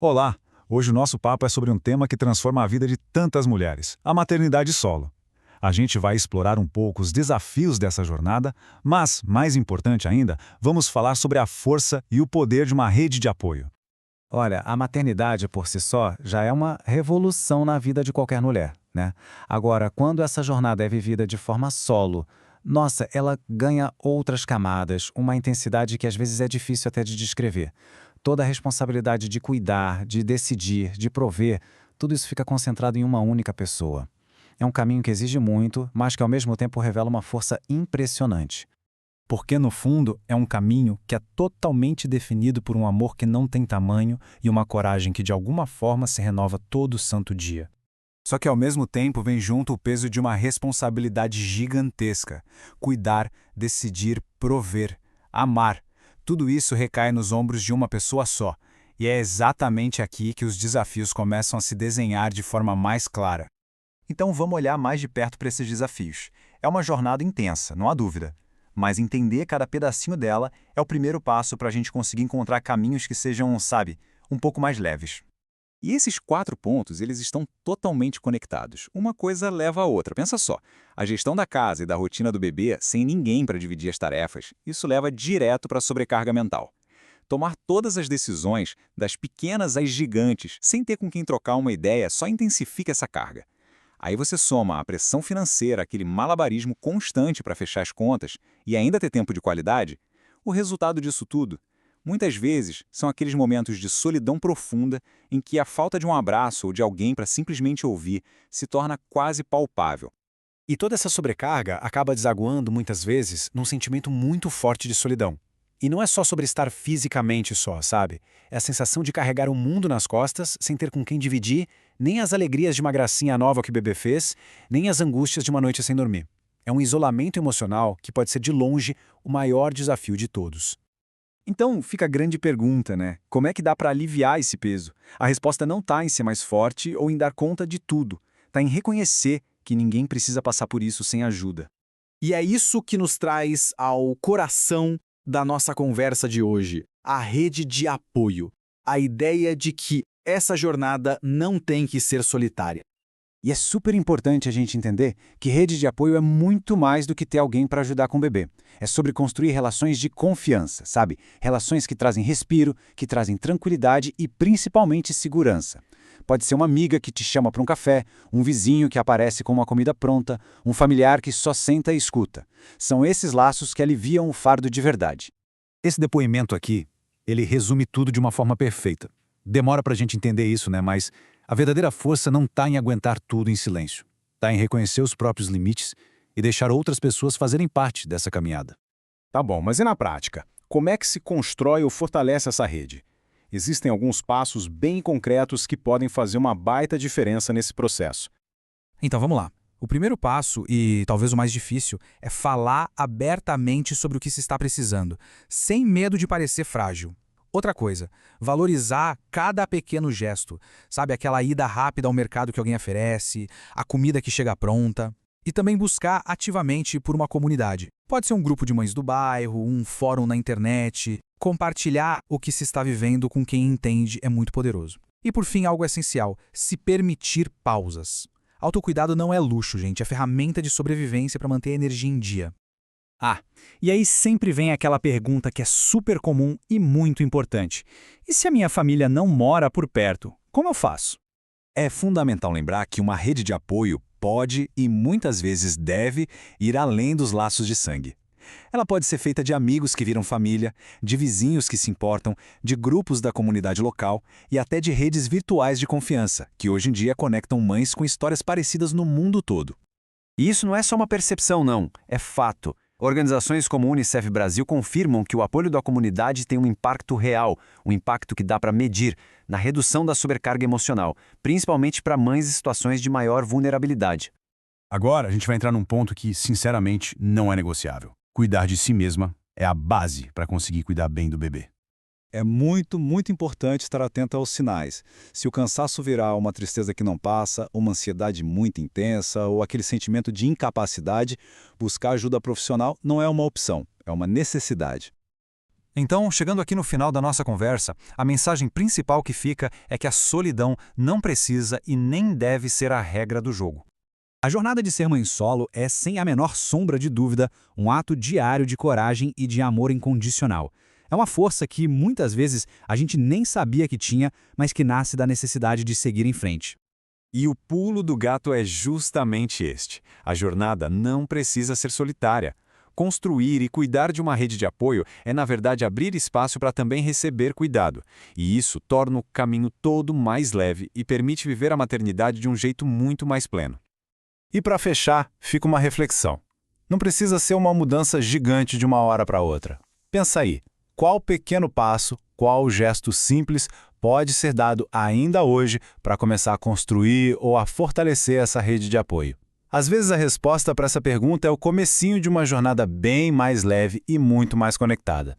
Olá! Hoje o nosso papo é sobre um tema que transforma a vida de tantas mulheres, a maternidade solo. A gente vai explorar um pouco os desafios dessa jornada, mas, mais importante ainda, vamos falar sobre a força e o poder de uma rede de apoio. Olha, a maternidade por si só já é uma revolução na vida de qualquer mulher, né? Agora, quando essa jornada é vivida de forma solo, nossa, ela ganha outras camadas, uma intensidade que às vezes é difícil até de descrever. Toda a responsabilidade de cuidar, de decidir, de prover, tudo isso fica concentrado em uma única pessoa. É um caminho que exige muito, mas que ao mesmo tempo revela uma força impressionante. Porque, no fundo, é um caminho que é totalmente definido por um amor que não tem tamanho e uma coragem que, de alguma forma, se renova todo santo dia. Só que ao mesmo tempo vem junto o peso de uma responsabilidade gigantesca. Cuidar, decidir, prover, amar. Tudo isso recai nos ombros de uma pessoa só. E é exatamente aqui que os desafios começam a se desenhar de forma mais clara. Então vamos olhar mais de perto para esses desafios. É uma jornada intensa, não há dúvida. Mas entender cada pedacinho dela é o primeiro passo para a gente conseguir encontrar caminhos que sejam, sabe, um pouco mais leves. E esses 4 pontos, eles estão totalmente conectados. Uma coisa leva a outra. Pensa só, a gestão da casa e da rotina do bebê sem ninguém para dividir as tarefas, isso leva direto para a sobrecarga mental. Tomar todas as decisões, das pequenas às gigantes, sem ter com quem trocar uma ideia, só intensifica essa carga. Aí você soma a pressão financeira, aquele malabarismo constante para fechar as contas e ainda ter tempo de qualidade, o resultado disso tudo, muitas vezes, são aqueles momentos de solidão profunda em que a falta de um abraço ou de alguém para simplesmente ouvir se torna quase palpável. E toda essa sobrecarga acaba desaguando, muitas vezes, num sentimento muito forte de solidão. E não é só sobre estar fisicamente só, sabe? É a sensação de carregar o mundo nas costas sem ter com quem dividir, nem as alegrias de uma gracinha nova que o bebê fez, nem as angústias de uma noite sem dormir. É um isolamento emocional que pode ser de longe o maior desafio de todos. Então fica a grande pergunta, né? Como é que dá para aliviar esse peso? A resposta não está em ser mais forte ou em dar conta de tudo. Está em reconhecer que ninguém precisa passar por isso sem ajuda. E é isso que nos traz ao coração da nossa conversa de hoje, a rede de apoio. A ideia de que essa jornada não tem que ser solitária. E é super importante a gente entender que rede de apoio é muito mais do que ter alguém para ajudar com o bebê. É sobre construir relações de confiança, sabe? Relações que trazem respiro, que trazem tranquilidade e principalmente segurança. Pode ser uma amiga que te chama para um café, um vizinho que aparece com uma comida pronta, um familiar que só senta e escuta. São esses laços que aliviam o fardo de verdade. Esse depoimento aqui, ele resume tudo de uma forma perfeita. Demora pra gente entender isso, né? Mas a verdadeira força não está em aguentar tudo em silêncio. Está em reconhecer os próprios limites e deixar outras pessoas fazerem parte dessa caminhada. Tá bom, mas e na prática? Como é que se constrói ou fortalece essa rede? Existem alguns passos bem concretos que podem fazer uma baita diferença nesse processo. Então vamos lá. O primeiro passo, e talvez o mais difícil, é falar abertamente sobre o que se está precisando, sem medo de parecer frágil. Outra coisa, valorizar cada pequeno gesto. Sabe, aquela ida rápida ao mercado que alguém oferece, a comida que chega pronta. E também buscar ativamente por uma comunidade. Pode ser um grupo de mães do bairro, um fórum na internet. Compartilhar o que se está vivendo com quem entende é muito poderoso. E por fim, algo essencial, se permitir pausas. Autocuidado não é luxo, gente, é ferramenta de sobrevivência para manter a energia em dia. Ah, e aí sempre vem aquela pergunta que é super comum e muito importante. E se a minha família não mora por perto, como eu faço? É fundamental lembrar que uma rede de apoio pode e muitas vezes deve ir além dos laços de sangue. Ela pode ser feita de amigos que viram família, de vizinhos que se importam, de grupos da comunidade local e até de redes virtuais de confiança, que hoje em dia conectam mães com histórias parecidas no mundo todo. E isso não é só uma percepção, não. É fato. Organizações como o Unicef Brasil confirmam que o apoio da comunidade tem um impacto real, um impacto que dá para medir, na redução da sobrecarga emocional, principalmente para mães em situações de maior vulnerabilidade. Agora a gente vai entrar num ponto que, sinceramente, não é negociável. Cuidar de si mesma é a base para conseguir cuidar bem do bebê. É muito, muito importante estar atento aos sinais. Se o cansaço virar uma tristeza que não passa, uma ansiedade muito intensa ou aquele sentimento de incapacidade, buscar ajuda profissional não é uma opção, é uma necessidade. Então, chegando aqui no final da nossa conversa, a mensagem principal que fica é que a solidão não precisa e nem deve ser a regra do jogo. A jornada de ser mãe solo é, sem a menor sombra de dúvida, um ato diário de coragem e de amor incondicional. É uma força que, muitas vezes, a gente nem sabia que tinha, mas que nasce da necessidade de seguir em frente. E o pulo do gato é justamente este. A jornada não precisa ser solitária. Construir e cuidar de uma rede de apoio é, na verdade, abrir espaço para também receber cuidado. E isso torna o caminho todo mais leve e permite viver a maternidade de um jeito muito mais pleno. E para fechar, fica uma reflexão. Não precisa ser uma mudança gigante de uma hora para outra. Pensa aí, qual pequeno passo, qual gesto simples pode ser dado ainda hoje para começar a construir ou a fortalecer essa rede de apoio? Às vezes a resposta para essa pergunta é o comecinho de uma jornada bem mais leve e muito mais conectada.